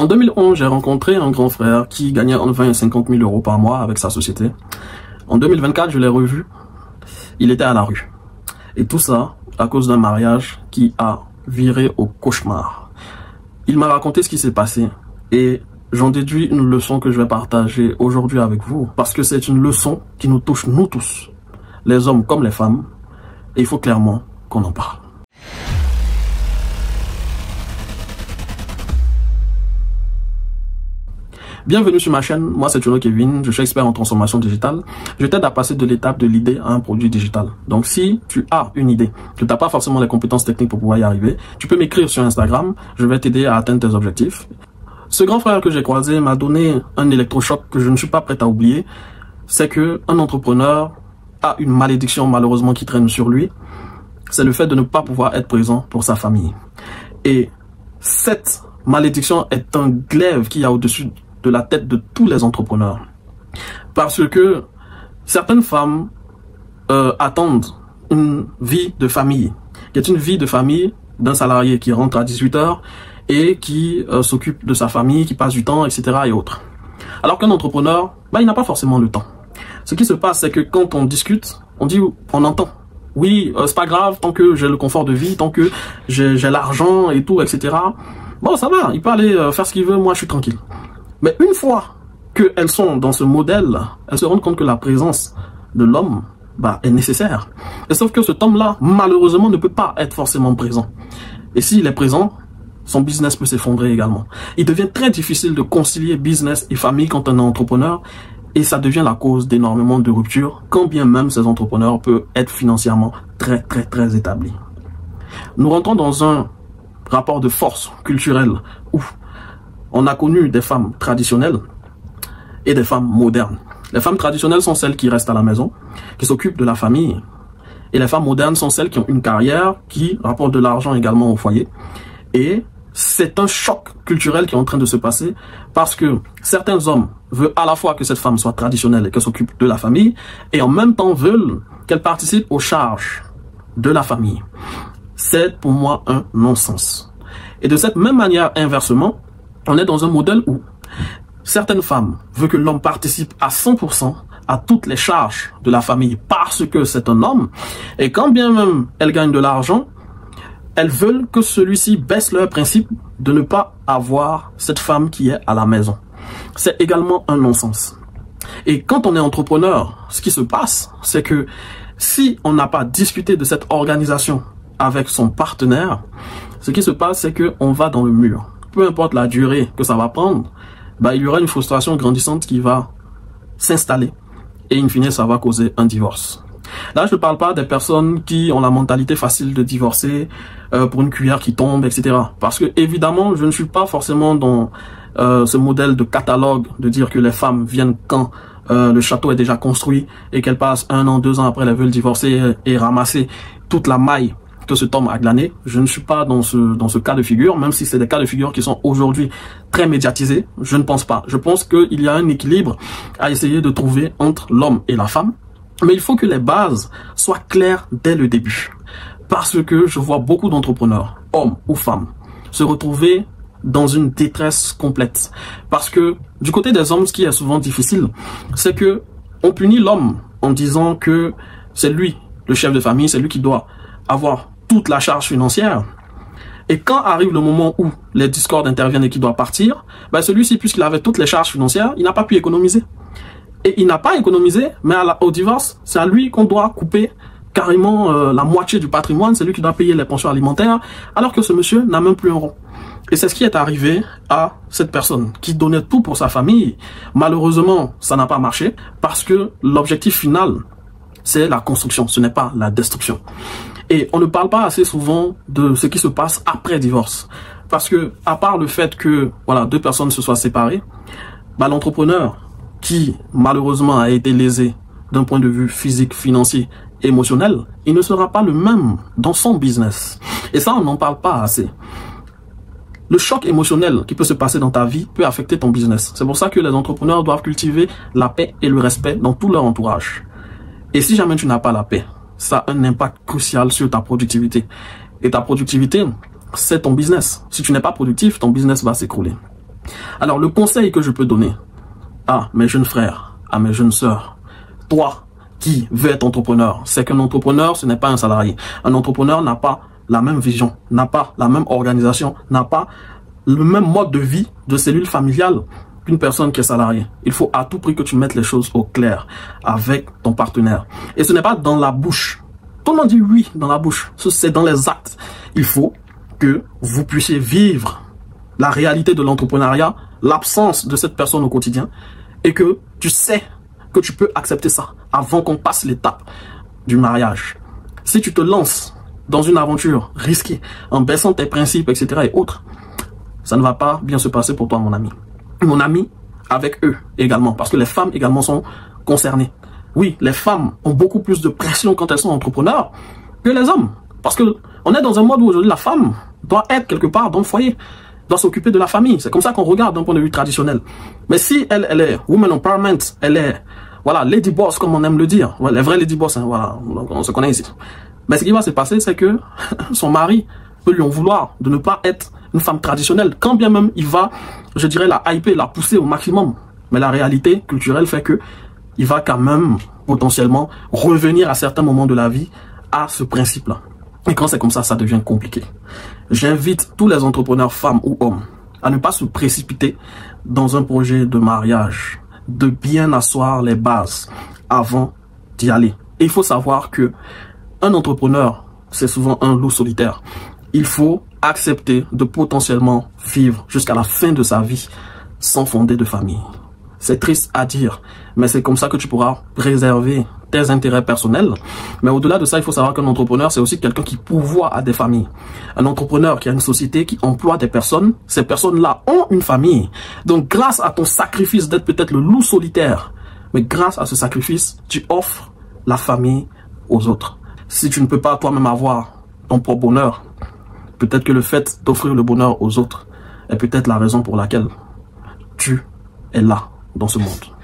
En 2011, j'ai rencontré un grand frère qui gagnait entre 20 et 50 000 euros par mois avec sa société. En 2024, je l'ai revu. Il était à la rue. Et tout ça à cause d'un mariage qui a viré au cauchemar. Il m'a raconté ce qui s'est passé et j'en déduis une leçon que je vais partager aujourd'hui avec vous. Parce que c'est une leçon qui nous touche nous tous, les hommes comme les femmes. Et il faut clairement qu'on en parle. Bienvenue sur ma chaîne, moi c'est Tchono Kevin, je suis expert en transformation digitale. Je t'aide à passer de l'étape de l'idée à un produit digital. Donc si tu as une idée, que tu n'as pas forcément les compétences techniques pour pouvoir y arriver, tu peux m'écrire sur Instagram, je vais t'aider à atteindre tes objectifs. Ce grand frère que j'ai croisé m'a donné un électrochoc que je ne suis pas prêt à oublier. C'est que un entrepreneur a une malédiction malheureusement qui traîne sur lui. C'est le fait de ne pas pouvoir être présent pour sa famille. Et cette malédiction est un glaive qui y a au-dessus de la tête de tous les entrepreneurs. Parce que certaines femmes attendent une vie de famille, qui est une vie de famille d'un salarié qui rentre à 18 h et qui s'occupe de sa famille, qui passe du temps, etc. et autres. Alors qu'un entrepreneur, il n'a pas forcément le temps. Ce qui se passe, c'est que quand on discute, on entend. Oui, c'est pas grave, tant que j'ai le confort de vie, tant que j'ai l'argent et tout, etc. Bon, ça va, il peut aller faire ce qu'il veut, moi je suis tranquille. Mais une fois qu'elles sont dans ce modèle, elles se rendent compte que la présence de l'homme est nécessaire. Et sauf que cet homme-là, malheureusement, ne peut pas être forcément présent. Et s'il est présent, son business peut s'effondrer également. Il devient très difficile de concilier business et famille quand on est entrepreneur. Et ça devient la cause d'énormément de ruptures, quand bien même ces entrepreneurs peuvent être financièrement très établis. Nous rentrons dans un rapport de force culturelle où on a connu des femmes traditionnelles et des femmes modernes. Les femmes traditionnelles sont celles qui restent à la maison, qui s'occupent de la famille. Et les femmes modernes sont celles qui ont une carrière, qui rapportent de l'argent également au foyer. Et c'est un choc culturel qui est en train de se passer parce que certains hommes veulent à la fois que cette femme soit traditionnelle et qu'elle s'occupe de la famille et en même temps veulent qu'elle participe aux charges de la famille. C'est pour moi un non-sens. Et de cette même manière, inversement, on est dans un modèle où certaines femmes veulent que l'homme participe à 100% à toutes les charges de la famille parce que c'est un homme. Et quand bien même elles gagnent de l'argent, elles veulent que celui-ci baisse leur principe de ne pas avoir cette femme qui est à la maison. C'est également un non-sens. Et quand on est entrepreneur, ce qui se passe, c'est que si on n'a pas discuté de cette organisation avec son partenaire, ce qui se passe, c'est qu'on va dans le mur. Peu importe la durée que ça va prendre, il y aura une frustration grandissante qui va s'installer. Et in fine, ça va causer un divorce. Là, je ne parle pas des personnes qui ont la mentalité facile de divorcer pour une cuillère qui tombe, etc. Parce que, évidemment, je ne suis pas forcément dans ce modèle de catalogue de dire que les femmes viennent quand le château est déjà construit et qu'elles passent 1 an, 2 ans après, elles veulent divorcer et ramasser toute la maille que cet homme a glané. Je ne suis pas dans ce cas de figure, même si c'est des cas de figure qui sont aujourd'hui très médiatisés. Je ne pense pas. Je pense qu'il y a un équilibre à essayer de trouver entre l'homme et la femme. Mais il faut que les bases soient claires dès le début. Parce que je vois beaucoup d'entrepreneurs, hommes ou femmes, se retrouver dans une détresse complète. Parce que du côté des hommes, ce qui est souvent difficile, c'est que on punit l'homme en disant que c'est lui, le chef de famille, c'est lui qui doit avoir toute la charge financière. Et quand arrive le moment où les discordes interviennent et qu'il doit partir, celui-ci, puisqu'il avait toutes les charges financières, il n'a pas pu économiser. Et il n'a pas économisé, mais au divorce, c'est à lui qu'on doit couper carrément la moitié du patrimoine. C'est lui qui doit payer les pensions alimentaires, alors que ce monsieur n'a même plus un rond. Et c'est ce qui est arrivé à cette personne qui donnait tout pour sa famille. Malheureusement, ça n'a pas marché parce que l'objectif final, c'est la construction, ce n'est pas la destruction. Et on ne parle pas assez souvent de ce qui se passe après divorce. Parce que, à part le fait que 2 personnes se soient séparées, l'entrepreneur qui malheureusement a été lésé d'un point de vue physique, financier, émotionnel, il ne sera pas le même dans son business. Et ça, on n'en parle pas assez. Le choc émotionnel qui peut se passer dans ta vie peut affecter ton business. C'est pour ça que les entrepreneurs doivent cultiver la paix et le respect dans tout leur entourage. Et si jamais tu n'as pas la paix, ça a un impact crucial sur ta productivité. Et ta productivité, c'est ton business. Si tu n'es pas productif, ton business va s'écrouler. Alors, le conseil que je peux donner à mes jeunes frères, à mes jeunes sœurs, toi qui veux être entrepreneur, c'est qu'un entrepreneur, ce n'est pas un salarié. Un entrepreneur n'a pas la même vision, n'a pas la même organisation, n'a pas le même mode de vie de cellule familiale qu'une personne qui est salariée. Il faut à tout prix que tu mettes les choses au clair avec ton partenaire. Et ce n'est pas dans la bouche. Tout le monde dit oui dans la bouche. C'est dans les actes. Il faut que vous puissiez vivre la réalité de l'entrepreneuriat, l'absence de cette personne au quotidien, et que tu sais que tu peux accepter ça avant qu'on passe l'étape du mariage. Si tu te lances dans une aventure risquée, en baissant tes principes, etc. et autres, ça ne va pas bien se passer pour toi, mon ami. Mon ami, avec eux également, parce que les femmes également sont concernées. Oui, les femmes ont beaucoup plus de pression quand elles sont entrepreneurs que les hommes. Parce que on est dans un mode où aujourd'hui la femme doit être quelque part dans le foyer, doit s'occuper de la famille. C'est comme ça qu'on regarde d'un point de vue traditionnel. Mais si elle est woman empowerment, elle est, voilà, lady boss comme on aime le dire, ouais, les vrais lady boss, hein, voilà, on se connaît ici. Mais ce qui va se passer, c'est que son mari peut lui en vouloir de ne pas être une femme traditionnelle, quand bien même il va, je dirais, la hyper, la pousser au maximum. Mais la réalité culturelle fait que il va quand même potentiellement revenir à certains moments de la vie à ce principe-là. Et quand c'est comme ça, ça devient compliqué. J'invite tous les entrepreneurs, femmes ou hommes, à ne pas se précipiter dans un projet de mariage, de bien asseoir les bases avant d'y aller. Et il faut savoir que un entrepreneur, c'est souvent un loup solitaire. Il faut accepter de potentiellement vivre jusqu'à la fin de sa vie sans fonder de famille. C'est triste à dire, mais c'est comme ça que tu pourras préserver tes intérêts personnels. Mais au-delà de ça, il faut savoir qu'un entrepreneur, c'est aussi quelqu'un qui pourvoit à des familles. Un entrepreneur qui a une société qui emploie des personnes, ces personnes-là ont une famille. Donc, grâce à ton sacrifice d'être peut-être le loup solitaire, mais grâce à ce sacrifice, tu offres la famille aux autres. Si tu ne peux pas toi-même avoir ton propre bonheur, peut-être que le fait d'offrir le bonheur aux autres est peut-être la raison pour laquelle tu es là dans ce monde.